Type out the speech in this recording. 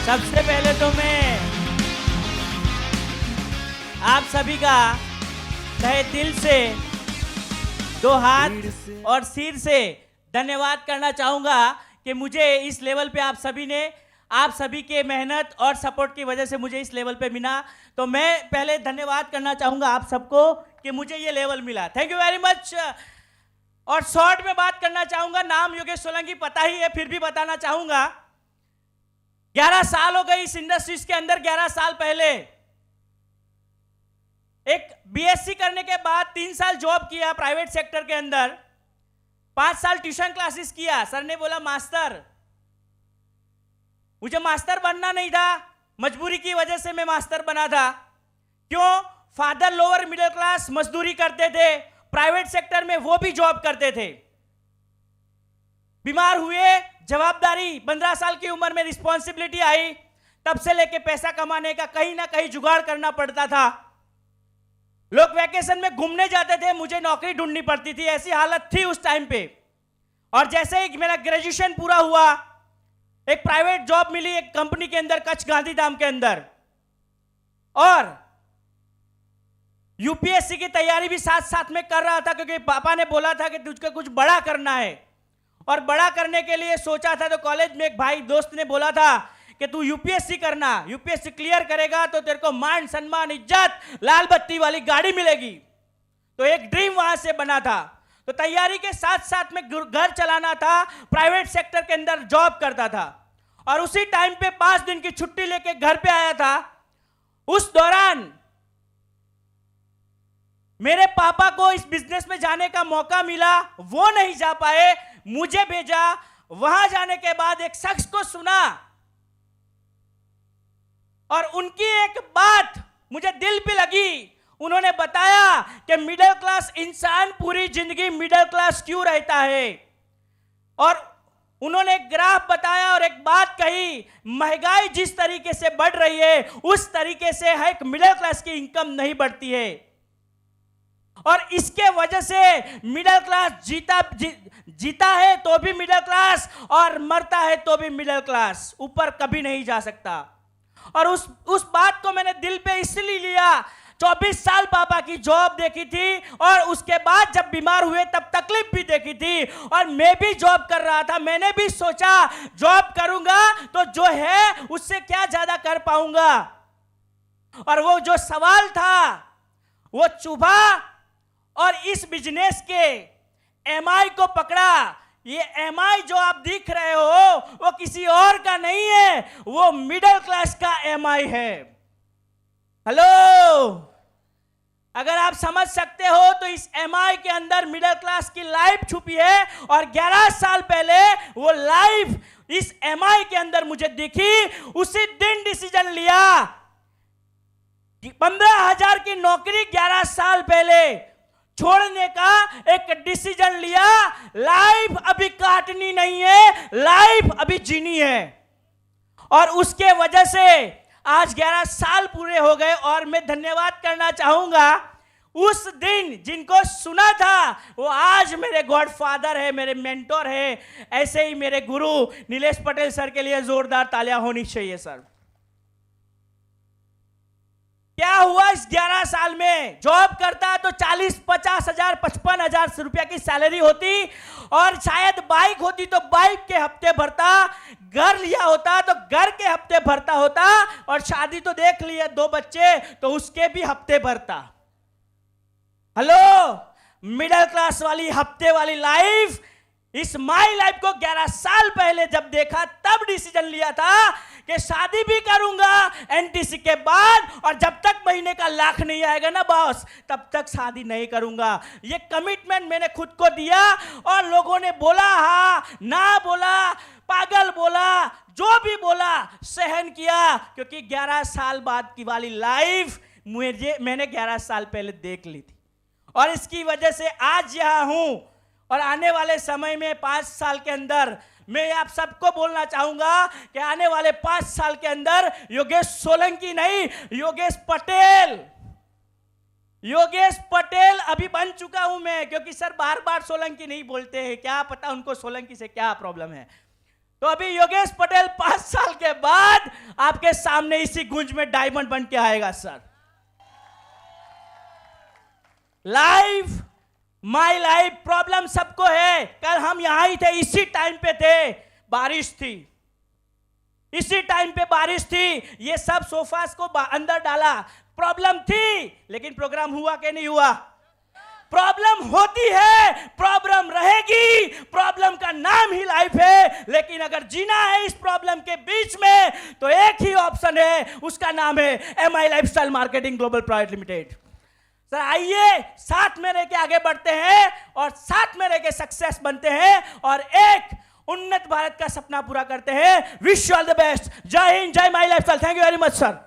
सबसे पहले तो मैं आप सभी का तहे दिल से दो हाथ और सिर से धन्यवाद करना चाहूंगा कि मुझे इस लेवल पे आप सभी के मेहनत और सपोर्ट की वजह से मुझे इस लेवल पे मिला। तो मैं पहले धन्यवाद करना चाहूंगा आप सबको कि मुझे ये लेवल मिला। Thank you very much. और शॉर्ट में बात करना चाहूंगा, नाम योगेश सोलंकी पता ही है, फिर भी बताना चाहूंगा। 11 साल हो गए इस इंडस्ट्रीज के अंदर। 11 साल पहले एक बीएससी करने के बाद 3 साल जॉब किया प्राइवेट सेक्टर के अंदर, 5 साल ट्यूशन क्लासेस किया। सर ने बोला मास्टर, मुझे मास्टर बनना नहीं था, मजबूरी की वजह से मैं मास्टर बना था। क्यों? फादर लोअर मिडिल क्लास, मजदूरी करते थे, प्राइवेट सेक्टर में वो भी जॉब करते थे। बीमार हुए, जवाबदारी, 15 साल की उम्र में रिस्पॉन्सिबिलिटी आई, तब से लेके पैसा कमाने का कहीं ना कहीं जुगाड़ करना पड़ता था। लोग वैकेशन में घूमने जाते थे, मुझे नौकरी ढूंढनी पड़ती थी, ऐसी हालत थी उस टाइम पे। और जैसे ही मेरा ग्रेजुएशन पूरा हुआ, एक प्राइवेट जॉब मिली एक कंपनी के अंदर, कच्छ गांधीधाम के अंदर, और यूपीएससी की तैयारी भी साथ साथ में कर रहा था, क्योंकि पापा ने बोला था कि तुझको कुछ बड़ा करना है। और बड़ा करने के लिए सोचा था, तो कॉलेज में एक भाई दोस्त ने बोला था कि तू यूपीएससी करना, यूपीएससी क्लियर करेगा तो तेरे को मान सम्मान इज्जत लाल बत्ती वाली गाड़ी मिलेगी। तो एक ड्रीम वहां से बना था। तो तैयारी के साथ साथ में घर चलाना था, प्राइवेट सेक्टर के अंदर जॉब करता था। और उसी टाइम पे 5 दिन की छुट्टी लेके घर पे आया था। उस दौरान मेरे पापा को इस बिजनेस में जाने का मौका मिला, वो नहीं जा पाए, मुझे भेजा। वहां जाने के बाद एक शख्स को सुना और उनकी एक बात मुझे दिल पे लगी। उन्होंने बताया कि मिडिल क्लास इंसान पूरी जिंदगी मिडिल क्लास क्यों रहता है। और उन्होंने एक ग्राफ बताया और एक बात कही, महंगाई जिस तरीके से बढ़ रही है उस तरीके से एक मिडिल क्लास की इनकम नहीं बढ़ती है। और इसके वजह से मिडिल क्लास जीता है तो भी मिडिल क्लास, और मरता है तो भी मिडिल क्लास, ऊपर कभी नहीं जा सकता। और उस बात को मैंने दिल पे इसलिए लिया। 24 साल पापा की जॉब देखी थी, और उसके बाद जब बीमार हुए तब तकलीफ भी देखी थी, और मैं भी जॉब कर रहा था। मैंने भी सोचा जॉब करूंगा तो जो है उससे क्या ज्यादा कर पाऊंगा। और वो जो सवाल था वो चुभा, और इस बिजनेस के एमआई को पकड़ा। ये एमआई जो आप दिख रहे हो वो किसी और का नहीं है, वो मिडिल क्लास का एमआई है। हेलो, अगर आप समझ सकते हो तो इस एमआई के अंदर मिडिल क्लास की लाइफ छुपी है। और 11 साल पहले वो लाइफ इस एमआई के अंदर मुझे दिखी। उसी दिन डिसीजन लिया, 15,000 की नौकरी 11 साल पहले छोड़ने का एक डिसीजन लिया। लाइफ अभी काटनी नहीं है, लाइफ अभी जीनी है। और उसके वजह से आज 11 साल पूरे हो गए। और मैं धन्यवाद करना चाहूंगा उस दिन जिनको सुना था, वो आज मेरे गॉडफादर है, मेरे मेंटोर है। ऐसे ही मेरे गुरु नीलेश पटेल सर के लिए जोरदार तालियां होनी चाहिए सर। क्या हुआ इस 11 साल में? जॉब करता तो 40-50 हजार 55,000 रुपया की सैलरी होती, और शायद बाइक होती तो बाइक के हफ्ते भरता, घर लिया होता तो घर के हफ्ते भरता होता, और शादी तो देख लिया 2 बच्चे तो उसके भी हफ्ते भरता। हेलो, मिडिल क्लास वाली हफ्ते वाली लाइफ, इस माई लाइफ को 11 साल पहले जब देखा तब डिसीजन लिया था कि शादी भी करूंगा एनटीसी के बाद, और जब तक महीने का लाख नहीं आएगा ना बॉस, तब तक शादी नहीं करूंगा। ये कमिटमेंट मैंने खुद को दिया। और लोगों ने बोला, हाँ ना बोला, पागल बोला, जो भी बोला सहन किया, क्योंकि 11 साल बाद की वाली लाइफ मैंने 11 साल पहले देख ली थी। और इसकी वजह से आज यहां हूं। और आने वाले समय में 5 साल के अंदर मैं आप सबको बोलना चाहूंगा कि आने वाले 5 साल के अंदर योगेश सोलंकी नहीं, योगेश पटेल अभी बन चुका हूं मैं। क्योंकि सर बार बार सोलंकी नहीं बोलते हैं, क्या पता उनको सोलंकी से क्या प्रॉब्लम है। तो अभी योगेश पटेल 5 साल के बाद आपके सामने इसी गुंज में डायमंड बन के आएगा sir. Life, my life, problem सबको है। कल हम यहां ही थे, इसी टाइम पे थे, बारिश थी, इसी टाइम पे बारिश थी, ये सब सोफास को अंदर डाला, प्रॉब्लम थी, लेकिन प्रोग्राम हुआ कि नहीं हुआ? प्रॉब्लम होती है, प्रॉब्लम रहेगी, प्रॉब्लम का नाम ही लाइफ है। लेकिन अगर जीना है इस प्रॉब्लम के बीच में तो एक ही ऑप्शन है, उसका नाम है MI lifestyle marketing global private limited. Sir आइए साथ में रह के आगे बढ़ते हैं और साथ में रह के सक्सेस बनते हैं और एक उन्नत भारत का सपना पूरा करते हैं। Wish you all the best. जय हिंद, जय my lifestyle. Thank you very much sir.